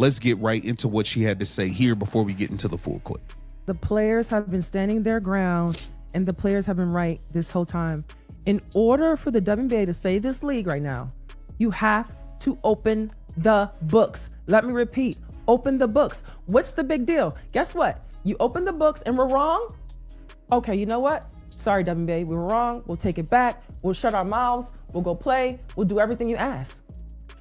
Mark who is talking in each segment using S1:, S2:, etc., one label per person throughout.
S1: let's get right into what she had to say here before we get into the full clip.
S2: The players have been standing their ground, and the players have been right this whole time. In order for the WNBA to save this league right now, you have to open the books. Let me repeat, open the books. What's the big deal? Guess what? You open the books and we're wrong? Okay, you know what? Sorry, WNBA, we were wrong. We'll take it back. We'll shut our mouths. We'll go play. We'll do everything you ask.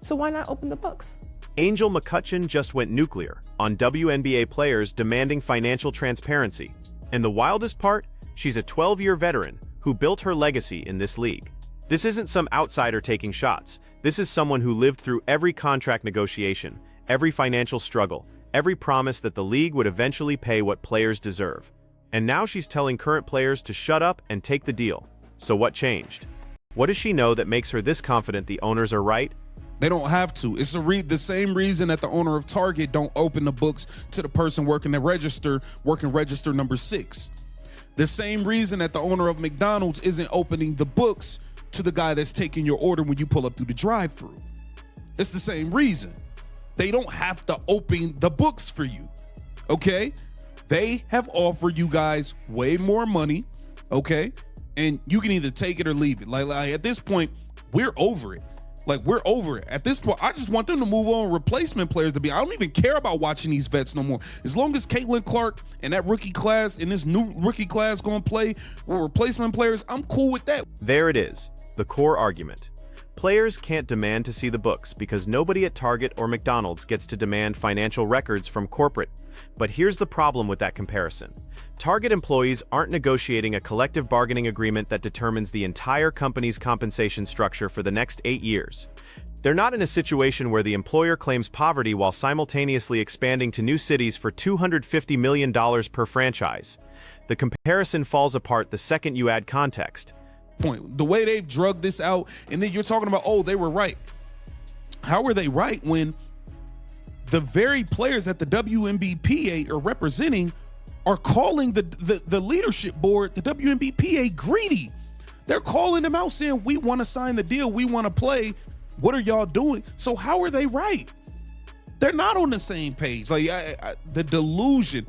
S2: So why not open the books?
S3: Angel McCryptee just went nuclear on WNBA players demanding financial transparency. And the wildest part, she's a 12-year veteran who built her legacy in this league. This isn't some outsider taking shots. This is someone who lived through every contract negotiation, every financial struggle, every promise that the league would eventually pay what players deserve. And now she's telling current players to shut up and take the deal. So what changed? What does she know that makes her this confident the owners are right?
S1: They don't have to. It's the same reason that the owner of Target don't open the books to the person working register number 6. The same reason that the owner of McDonald's isn't opening the books to the guy that's taking your order when you pull up through the drive-thru. It's the same reason. They don't have to open the books for you, okay? They have offered you guys way more money, okay? And you can either take it or leave it. Like at this point, we're over it. We're over it. At this point, I just want them to move on replacement players to be. I don't even care about watching these vets no more. As long as Caitlin Clark and that rookie class and this new rookie class going to play with replacement players, I'm cool with that.
S3: There it is, the core argument. Players can't demand to see the books because nobody at Target or McDonald's gets to demand financial records from corporate. But here's the problem with that comparison. Target employees aren't negotiating a collective bargaining agreement that determines the entire company's compensation structure for the next 8 years. They're not in a situation where the employer claims poverty while simultaneously expanding to new cities for $250 million per franchise. The comparison falls apart the second you add context.
S1: Point. The way they've drugged this out, and then you're talking about, oh, they were right. How were they right when the very players that the WNBPA are representing are calling the leadership board, the WNBPA, greedy? They're calling them out saying, we want to sign the deal, we want to play. What are y'all doing? So how are they right? They're not on the same page. The delusion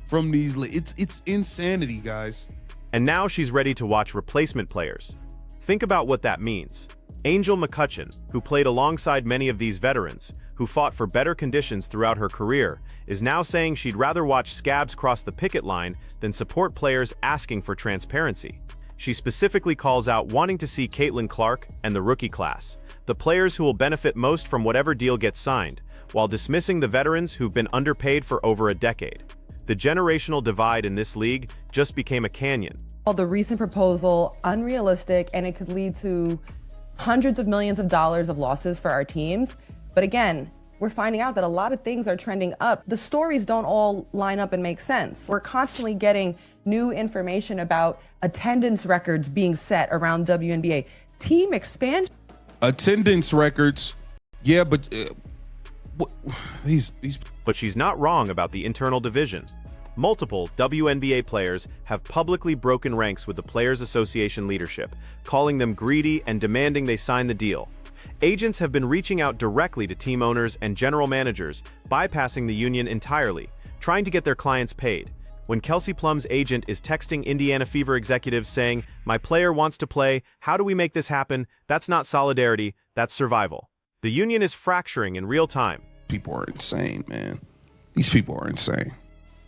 S1: from these, it's insanity, guys.
S3: And now she's ready to watch replacement players. Think about what that means. Angel McCryptee, who played alongside many of these veterans, who fought for better conditions throughout her career, is now saying she'd rather watch scabs cross the picket line than support players asking for transparency. She specifically calls out wanting to see Caitlin Clark and the rookie class, the players who will benefit most from whatever deal gets signed, while dismissing the veterans who've been underpaid for over a decade. The generational divide in this league just became a canyon.
S2: The recent proposal, unrealistic, and it could lead to hundreds of millions of dollars of losses for our teams. But again, we're finding out that a lot of things are trending up. The stories don't all line up and make sense. We're constantly getting new information about attendance records being set around WNBA. Team expansion.
S1: Attendance records, yeah, but
S3: But she's not wrong about the internal division. Multiple WNBA players have publicly broken ranks with the Players Association leadership, calling them greedy and demanding they sign the deal. Agents have been reaching out directly to team owners and general managers, bypassing the union entirely, trying to get their clients paid. When Kelsey Plum's agent is texting Indiana Fever executives saying, "My player wants to play, how do we make this happen?" That's not solidarity, that's survival. The union is fracturing in real time.
S1: People are insane, man. These people are insane.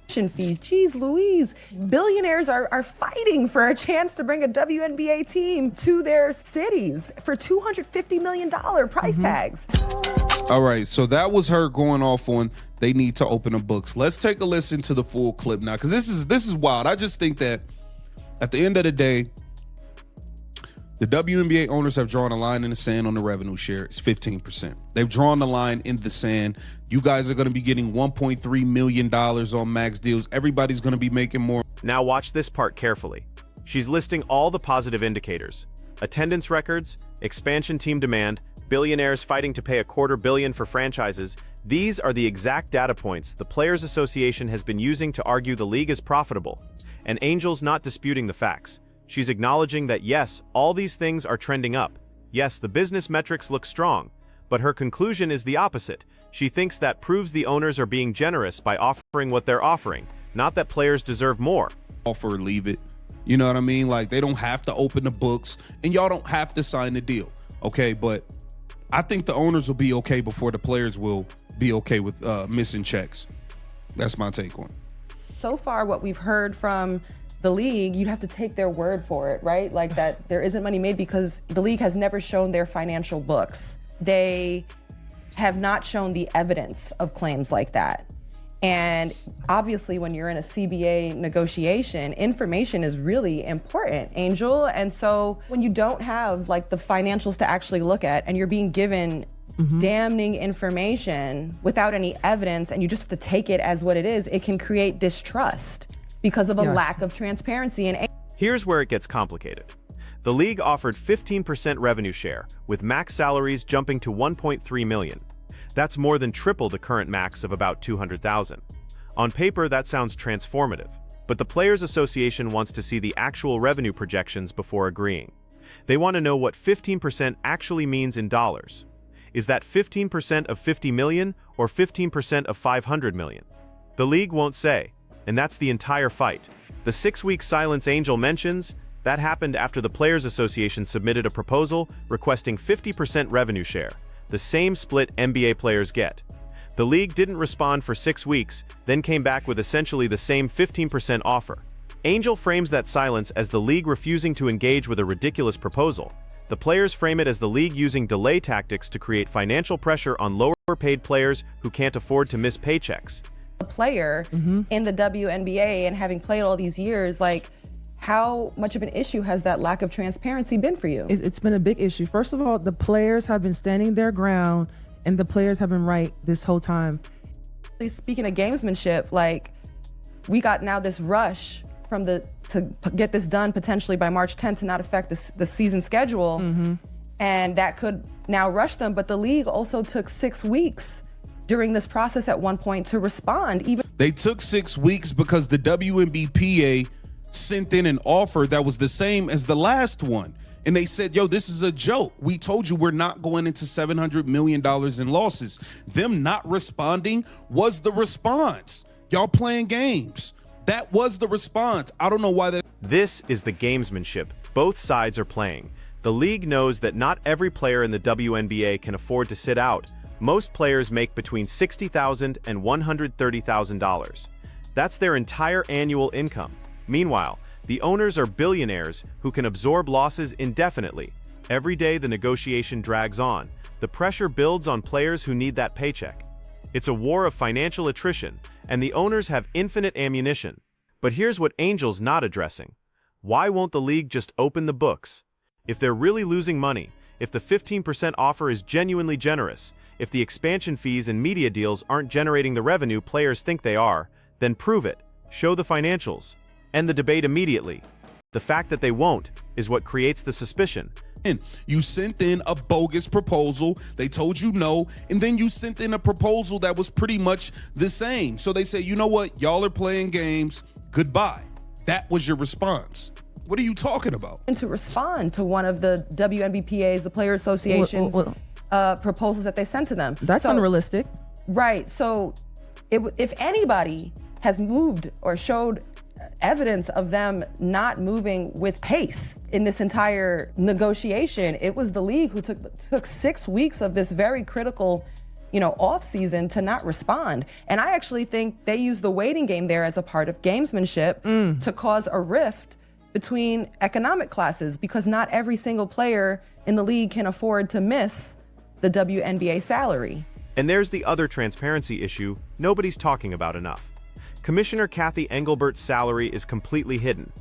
S2: Fee. Jeez Louise. Billionaires are fighting for a chance to bring a WNBA team to their cities for $250 million price tags.
S1: All right, so that was her going off on they need to open the books. Let's take a listen to the full clip now, because this is wild. I just think that at the end of the day, the WNBA owners have drawn a line in the sand on the revenue share. It's 15%. They've drawn the line in the sand. You guys are going to be getting $1.3 million on max deals. Everybody's going to be making more.
S3: Now watch this part carefully. She's listing all the positive indicators: attendance records, expansion team demand, billionaires fighting to pay $250 million for franchises. These are the exact data points the Players Association has been using to argue the league is profitable. And Angel's not disputing the facts. She's acknowledging that yes, all these things are trending up. Yes, the business metrics look strong, But her conclusion is the opposite. She thinks that proves the owners are being generous by offering what they're offering, not that players deserve more.
S1: Offer or leave it. You know what I mean? Like, they don't have to open the books, and y'all don't have to sign the deal. Okay, but I think the owners will be okay before the players will be okay with missing checks. That's my take on it.
S4: So far, what we've heard from the league, you'd have to take their word for it, right? Like that there isn't money made because the league has never shown their financial books. They have not shown the evidence of claims like that. And obviously, when you're in a CBA negotiation, information is really important, Angel. And so when you don't have like the financials to actually look at and you're being given damning information without any evidence and you just have to take it as what it is, it can create distrust because of a lack of transparency. And
S3: here's where it gets complicated. The league offered 15% revenue share, with max salaries jumping to $1.3 million. That's more than triple the current max of about $200,000. On paper, that sounds transformative, but the Players Association wants to see the actual revenue projections before agreeing. They want to know what 15% actually means in dollars. Is that 15% of 50 million or 15% of 500 million? The league won't say, and that's the entire fight. The 6-week silence Angel mentions, that happened after the Players Association submitted a proposal requesting 50% revenue share, the same split NBA players get. The league didn't respond for 6 weeks, then came back with essentially the same 15% offer. Angel frames that silence as the league refusing to engage with a ridiculous proposal. The players frame it as the league using delay tactics to create financial pressure on lower-paid players who can't afford to miss paychecks.
S4: a player in the WNBA and having played all these years, like, how much of an issue has that lack of transparency been for you?
S2: It's been a big issue. First of all, the players have been standing their ground and the players have been right this whole time.
S4: Speaking of gamesmanship, like, we got now this rush from to get this done potentially by March 10th to not affect the season schedule. And that could now rush them. But the league also took 6 weeks during this process at one point to respond.
S1: They took 6 weeks because the WNBPA sent in an offer that was the same as the last one. And they said, yo, this is a joke. We told you we're not going into $700 million in losses. Them not responding was the response. Y'all playing games. That was the response. I don't know why that.
S3: This is the gamesmanship both sides are playing. The league knows that not every player in the WNBA can afford to sit out. Most players make between $60,000 and $130,000. That's their entire annual income. Meanwhile, the owners are billionaires who can absorb losses indefinitely. Every day the negotiation drags on. The pressure builds on players who need that paycheck. It's a war of financial attrition, and the owners have infinite ammunition. But here's what Angel's not addressing. Why won't the league just open the books? If they're really losing money, if the 15% offer is genuinely generous, if the expansion fees and media deals aren't generating the revenue players think they are, then prove it. Show the financials. End the debate immediately. The fact that they won't is what creates the suspicion.
S1: You sent in a bogus proposal. They told you no, and then you sent in a proposal that was pretty much the same. So they say, you know what? Y'all are playing games. Goodbye. That was your response. What are you talking about?
S4: And to respond to one of the WNBPA's, the Player Association's proposals that they sent to them.
S2: That's unrealistic.
S4: Right. So if anybody has moved or showed evidence of them not moving with pace in this entire negotiation, it was the league who took 6 weeks of this very critical, off season to not respond. And I actually think they used the waiting game there as a part of gamesmanship to cause a rift between economic classes, because not every single player in the league can afford to miss the WNBA salary.
S3: And there's the other transparency issue nobody's talking about enough. Commissioner Kathy Engelbert's salary is completely hidden.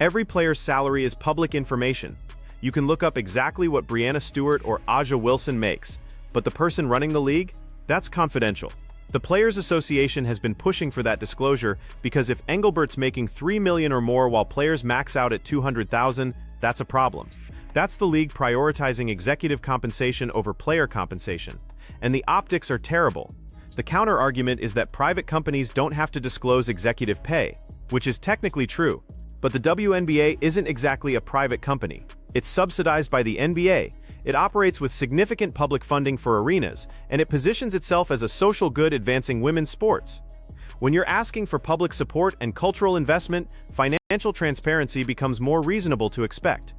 S3: Every player's salary is public information. You can look up exactly what Breanna Stewart or Aja Wilson makes, but the person running the league? That's confidential. The Players Association has been pushing for that disclosure because if Engelbert's making $3 million or more while players max out at $200,000, that's a problem. That's the league prioritizing executive compensation over player compensation. And the optics are terrible. The counter-argument is that private companies don't have to disclose executive pay, which is technically true. But the WNBA isn't exactly a private company. It's subsidized by the NBA, It operates with significant public funding for arenas, and it positions itself as a social good advancing women's sports. When you're asking for public support and cultural investment, financial transparency becomes more reasonable to expect.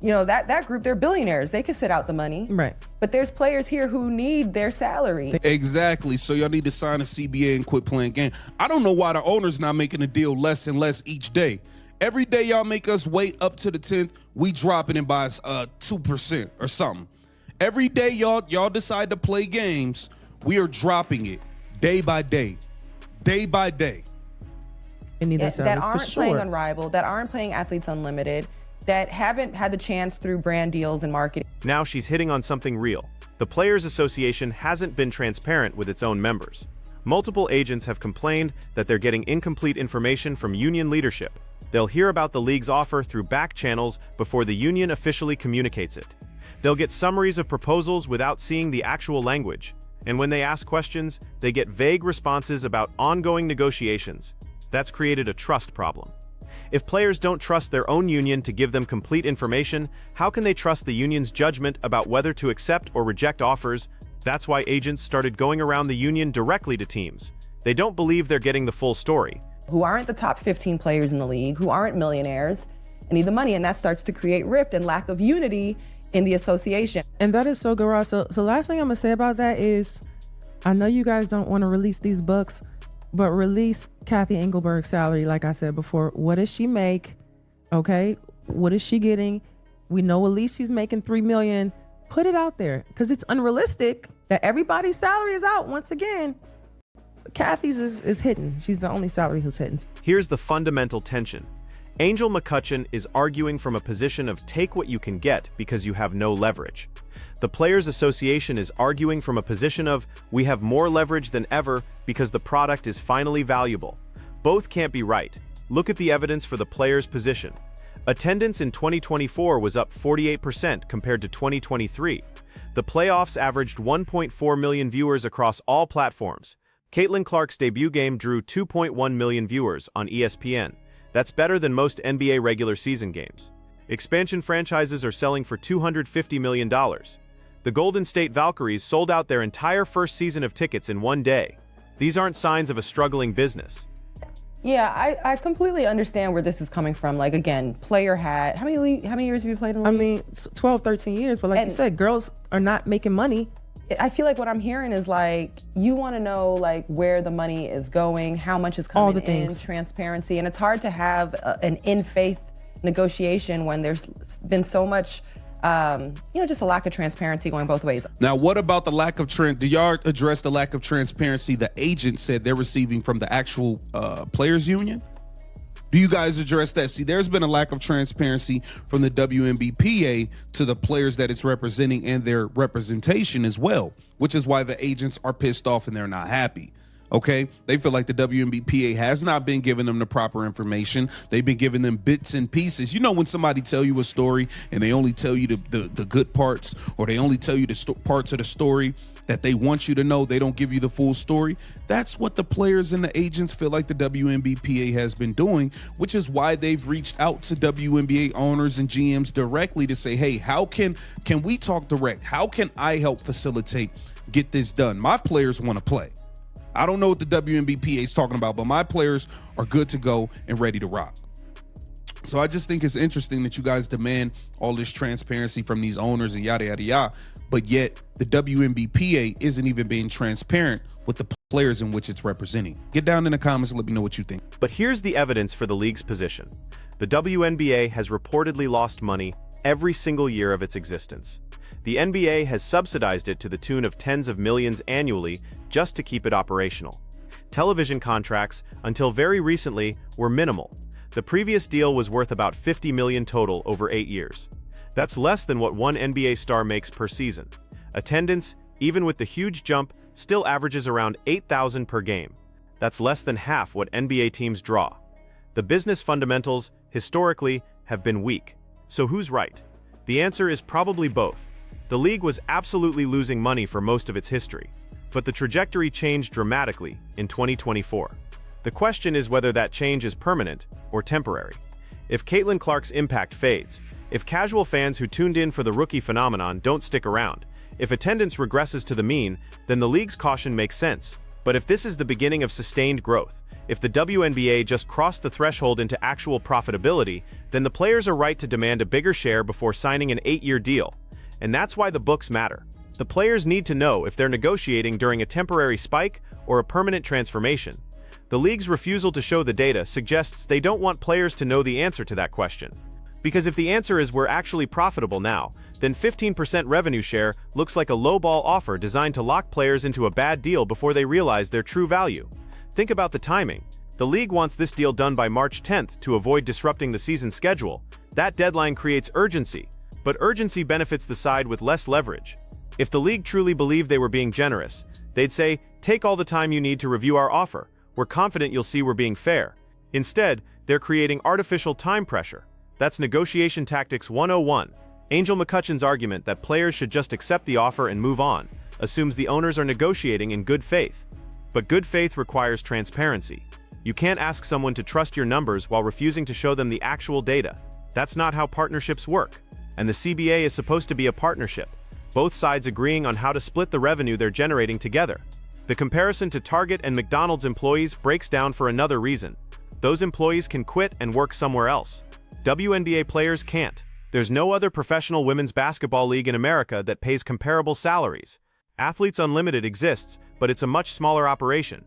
S4: You know, that group, they're billionaires. They can sit out the money.
S2: Right.
S4: But there's players here who need their salary.
S1: Exactly. So y'all need to sign a CBA and quit playing game. I don't know why the owner's not making the deal less and less each day. Every day y'all make us wait up to the 10th, we dropping it by 2% or something. Every day y'all decide to play games, we are dropping it day by day. Day by day.
S4: That aren't playing Unrivaled, that aren't playing Athletes Unlimited, that haven't had the chance through brand deals and marketing.
S3: Now she's hitting on something real. The Players Association hasn't been transparent with its own members. Multiple agents have complained that they're getting incomplete information from union leadership. They'll hear about the league's offer through back channels before the union officially communicates it. They'll get summaries of proposals without seeing the actual language. And when they ask questions, they get vague responses about ongoing negotiations. That's created a trust problem. If players don't trust their own union to give them complete information, how can they trust the union's judgment about whether to accept or reject offers? That's why agents started going around the union directly to teams. They don't believe they're getting the full story.
S4: Who aren't the top 15 players in the league, who aren't millionaires, and need the money, and that starts to create rift and lack of unity in the association.
S2: And that is so good, Ross. So last thing I'm gonna say about that is, I know you guys don't want to release these books, but release Kathy Engelberg's salary. Like I said before, what does she make? Okay, what is she getting? We know at least she's making $3 million. Put it out there, because it's unrealistic that everybody's salary is out once again. Kathy's is hidden. She's the only salary who's hidden.
S3: Here's the fundamental tension. Angel McCryptee is arguing from a position of take what you can get because you have no leverage. The Players Association is arguing from a position of we have more leverage than ever because the product is finally valuable. Both can't be right. Look at the evidence for the players' position. Attendance in 2024 was up 48% compared to 2023. The playoffs averaged 1.4 million viewers across all platforms. Caitlin Clark's debut game drew 2.1 million viewers on ESPN. That's better than most NBA regular season games. Expansion franchises are selling for $250 million. The Golden State Valkyries sold out their entire first season of tickets in one day. These aren't signs of a struggling business.
S4: Yeah, I completely understand where this is coming from. Like, again, player hat. How many years have you played in the league?
S2: I mean, 12, 13 years, but like you said, girls are not making money.
S4: I feel like what I'm hearing is like, you want to know like where the money is going, how much is coming
S2: all the things.
S4: in, transparency. And it's hard to have an in-faith negotiation when there's been so much, just a lack of transparency going both ways.
S1: Now, what about the lack of do y'all address the lack of transparency the agent said they're receiving from the actual players union? Do you guys address that? See, there's been a lack of transparency from the WNBPA to the players that it's representing and their representation as well, which is why the agents are pissed off and they're not happy. Okay, they feel like the WNBPA has not been giving them the proper information. They've been giving them bits and pieces. You know, when somebody tell you a story and they only tell you the good parts, or they only tell you the parts of the story that they want you to know, they don't give you the full story. That's what the players and the agents feel like the WNBPA has been doing, which is why they've reached out to WNBA owners and GMs directly to say, hey, how can we talk direct? How can I help facilitate, get this done? My players want to play. I don't know what the WNBPA is talking about, but my players are good to go and ready to rock. So I just think it's interesting that you guys demand all this transparency from these owners and yada, yada, yada, but yet the WNBPA isn't even being transparent with the players in which it's representing. Get down in the comments and let me know what you think.
S3: But here's the evidence for the league's position. The WNBA has reportedly lost money every single year of its existence. The NBA has subsidized it to the tune of tens of millions annually just to keep it operational. Television contracts, until very recently, were minimal. The previous deal was worth about $50 million total over 8 years. That's less than what one NBA star makes per season. Attendance, even with the huge jump, still averages around 8,000 per game. That's less than half what NBA teams draw. The business fundamentals, historically, have been weak. So who's right? The answer is probably both. The league was absolutely losing money for most of its history, but the trajectory changed dramatically in 2024. The question is whether that change is permanent or temporary. If Caitlin Clark's impact fades, If casual fans who tuned in for the rookie phenomenon don't stick around, if attendance regresses to the mean, then the league's caution makes sense. But if this is the beginning of sustained growth, if the WNBA just crossed the threshold into actual profitability, then the players are right to demand a bigger share before signing an 8-year deal. And that's why the books matter. The players need to know if they're negotiating during a temporary spike or a permanent transformation. The league's refusal to show the data suggests they don't want players to know the answer to that question. Because if the answer is we're actually profitable now, then 15% revenue share looks like a lowball offer designed to lock players into a bad deal before they realize their true value. Think about the timing. The league wants this deal done by March 10th to avoid disrupting the season schedule. That deadline creates urgency, but urgency benefits the side with less leverage. If the league truly believed they were being generous, they'd say, take all the time you need to review our offer. We're confident you'll see we're being fair. Instead, they're creating artificial time pressure. That's negotiation tactics 101. Angel McCryptee's argument that players should just accept the offer and move on assumes the owners are negotiating in good faith. But good faith requires transparency. You can't ask someone to trust your numbers while refusing to show them the actual data. That's not how partnerships work. And the CBA is supposed to be a partnership, both sides agreeing on how to split the revenue they're generating together. The comparison to Target and McDonald's employees breaks down for another reason. Those employees can quit and work somewhere else. WNBA players can't. There's no other professional women's basketball league in America that pays comparable salaries. Athletes Unlimited exists, but it's a much smaller operation.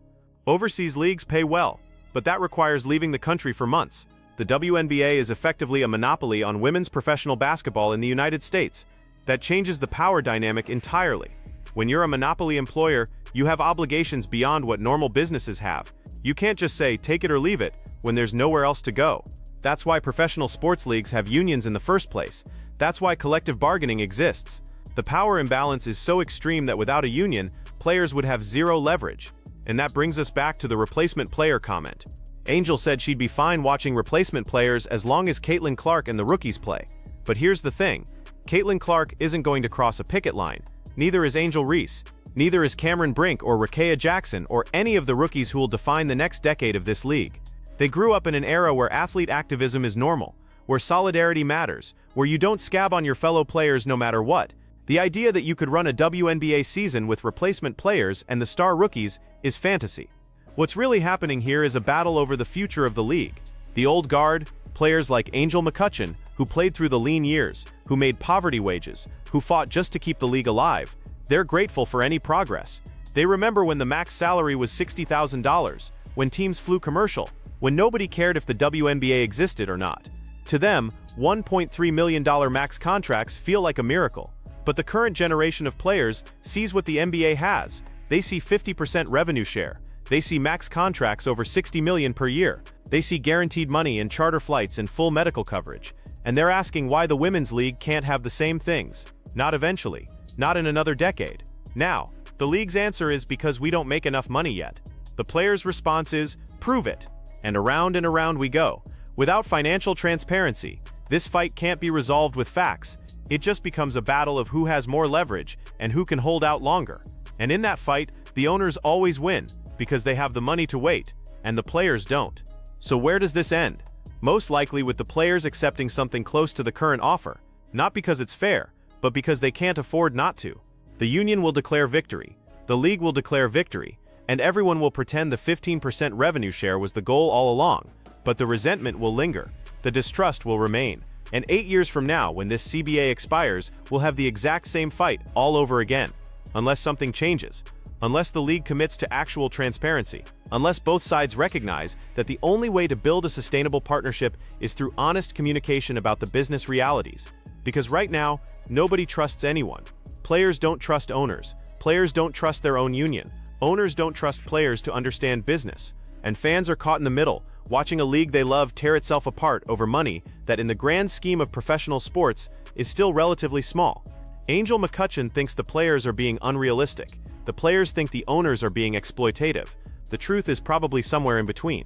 S3: Overseas leagues pay well, but that requires leaving the country for months. The WNBA is effectively a monopoly on women's professional basketball in the United States. That changes the power dynamic entirely. When you're a monopoly employer, you have obligations beyond what normal businesses have. You can't just say, take it or leave it, when there's nowhere else to go. That's why professional sports leagues have unions in the first place. That's why collective bargaining exists. The power imbalance is so extreme that without a union, players would have zero leverage. And that brings us back to the replacement player comment. Angel said she'd be fine watching replacement players as long as Caitlin Clark and the rookies play. But here's the thing. Caitlin Clark isn't going to cross a picket line. Neither is Angel Reese. Neither is Cameron Brink or Rakea Jackson or any of the rookies who will define the next decade of this league. They grew up in an era where athlete activism is normal, where solidarity matters, where you don't scab on your fellow players no matter what. The idea that you could run a WNBA season with replacement players and the star rookies is fantasy. What's really happening here is a battle over the future of the league. The old guard, players like Angel McCryptee, who played through the lean years, who made poverty wages, who fought just to keep the league alive, they're grateful for any progress. They remember when the max salary was $60,000, when teams flew commercial, when nobody cared if the WNBA existed or not. To them, $1.3 million max contracts feel like a miracle. But the current generation of players sees what the NBA has. They see 50% revenue share. They see max contracts over $60 million per year. They see guaranteed money and charter flights and full medical coverage. And they're asking why the women's league can't have the same things. Not eventually. Not in another decade. Now, the league's answer is because we don't make enough money yet. The players' response is, prove it. And around we go. Without financial transparency, this fight can't be resolved with facts. It just becomes a battle of who has more leverage and who can hold out longer. And in that fight, the owners always win because they have the money to wait, and the players don't. So where does this end? Most likely with the players accepting something close to the current offer, not because it's fair, but because they can't afford not to. The union will declare victory, the league will declare victory, and everyone will pretend the 15% revenue share was the goal all along. But the resentment will linger, the distrust will remain, and 8 years from now, when this CBA expires, we'll have the exact same fight all over again. Unless something changes, unless the league commits to actual transparency, unless both sides recognize that the only way to build a sustainable partnership is through honest communication about the business realities. Because right now, nobody trusts anyone. Players don't trust owners. Players don't trust their own union. Owners don't trust players to understand business. And fans are caught in the middle, watching a league they love tear itself apart over money that in the grand scheme of professional sports is still relatively small. Angel McCryptee thinks the players are being unrealistic. The players think the owners are being exploitative. The truth is probably somewhere in between.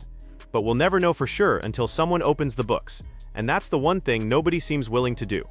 S3: But we'll never know for sure until someone opens the books. And that's the one thing nobody seems willing to do.